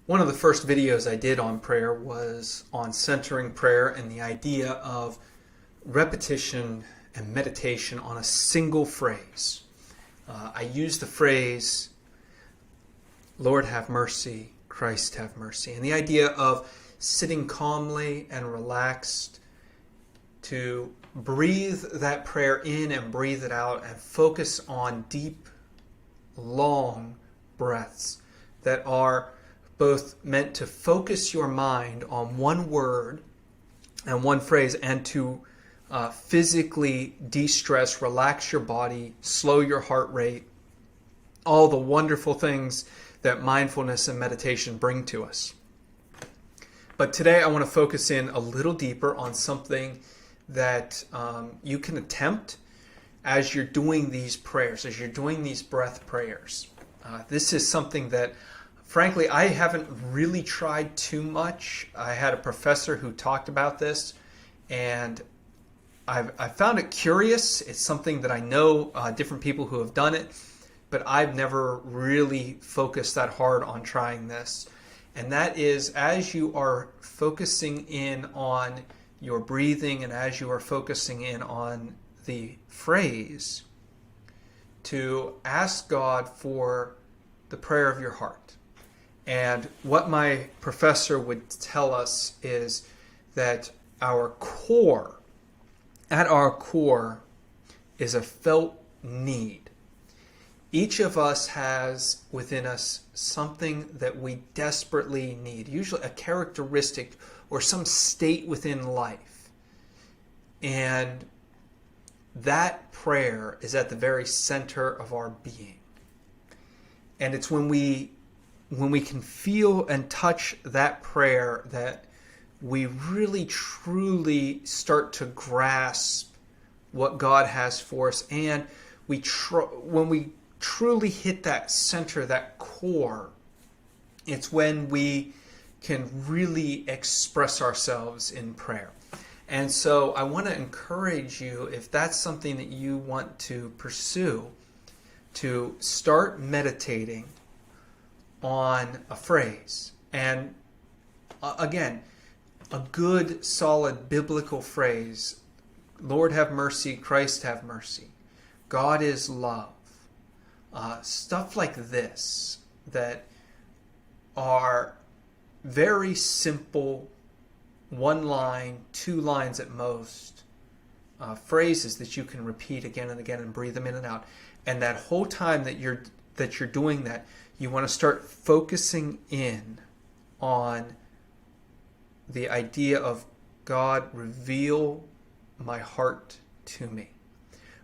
One of the first videos I did on prayer was on centering prayer and the idea of repetition and meditation on a single phrase. I used the phrase, Lord have mercy, Christ have mercy. And the idea of sitting calmly and relaxed to breathe that prayer in and breathe it out and focus on deep, long breaths that are both meant to focus your mind on one word and one phrase and to physically de-stress, relax your body, slow your heart rate, all the wonderful things that mindfulness and meditation bring to us. But today I want to focus in a little deeper on something that you can attempt as you're doing these prayers, as you're doing these breath prayers. This is something that, frankly, I haven't really tried too much. I had a professor who talked about this, and I found it curious. It's something that I know different people who have done it, but I've never really focused that hard on trying this. And that is, as you are focusing in on your breathing and as you are focusing in on the phrase, to ask God for the prayer of your heart. And what my professor would tell us is that at our core is a felt need. Each of us has within us something that we desperately need, usually a characteristic or some state within life. And that prayer is at the very center of our being. And it's when we can feel and touch that prayer that we really truly start to grasp what God has for us. And when we truly hit that center, that core, it's when we can really express ourselves in prayer. And so I want to encourage you, if that's something that you want to pursue, to start meditating on a phrase. And again, a good, solid biblical phrase, Lord have mercy, Christ have mercy, God is love. Stuff like this that are very simple, one line, two lines at most, phrases that you can repeat again and again and breathe them in and out. And that whole time that you're doing that, you want to start focusing in on the idea of God, reveal my heart to me.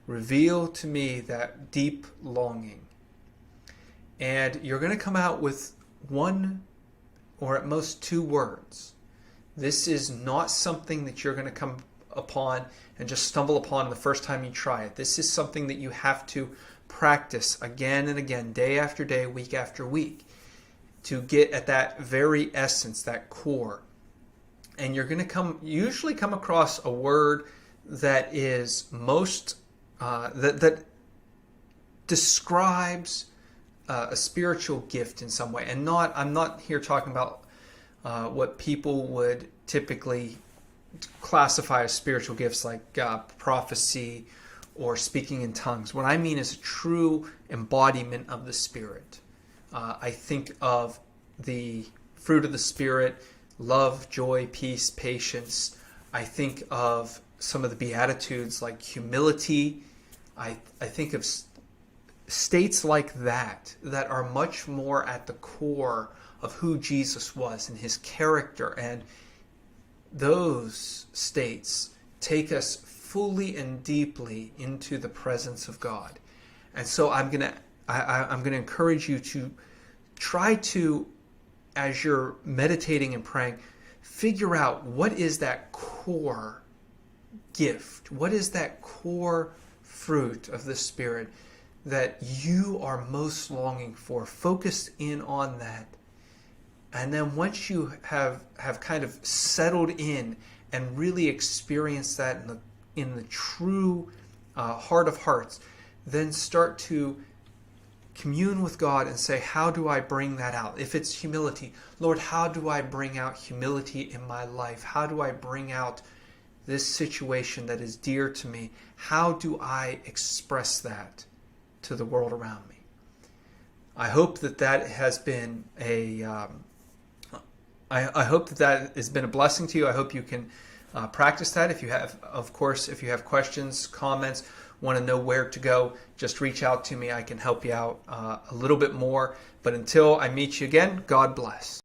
Reveal to me that deep longing. And you're going to come out with one or at most two words. This is not something that you're going to come upon and just stumble upon the first time you try it. This is something that you have to practice again and again, day after day, week after week, to get at that very essence, that core. And you're going to usually come across a word that is most that describes a spiritual gift in some way. And I'm not here talking about what people would typically classify as spiritual gifts like prophecy or speaking in tongues. What I mean is a true embodiment of the Spirit. I think of the fruit of the Spirit, love, joy, peace, patience. I think of some of the Beatitudes like humility. I think of states like that are much more at the core of who Jesus was and his character. And those states take us fully and deeply into the presence of God. And so I'm going to encourage you to try to, as you're meditating and praying, figure out what is that core gift, what is that core fruit of the Spirit that you are most longing for. Focus in on that. And then once you have kind of settled in and really experienced that in the true heart of hearts, then start to commune with God and say, how do I bring that out? If it's humility, Lord, how do I bring out humility in my life? How do I bring out this situation that is dear to me? How do I express that to the world around me? I hope that has been I hope that has been a blessing to you. I hope you can practice that. If you have, of course, if you have questions, comments, want to know where to go, just reach out to me. I can help you out a little bit more. But until I meet you again, God bless.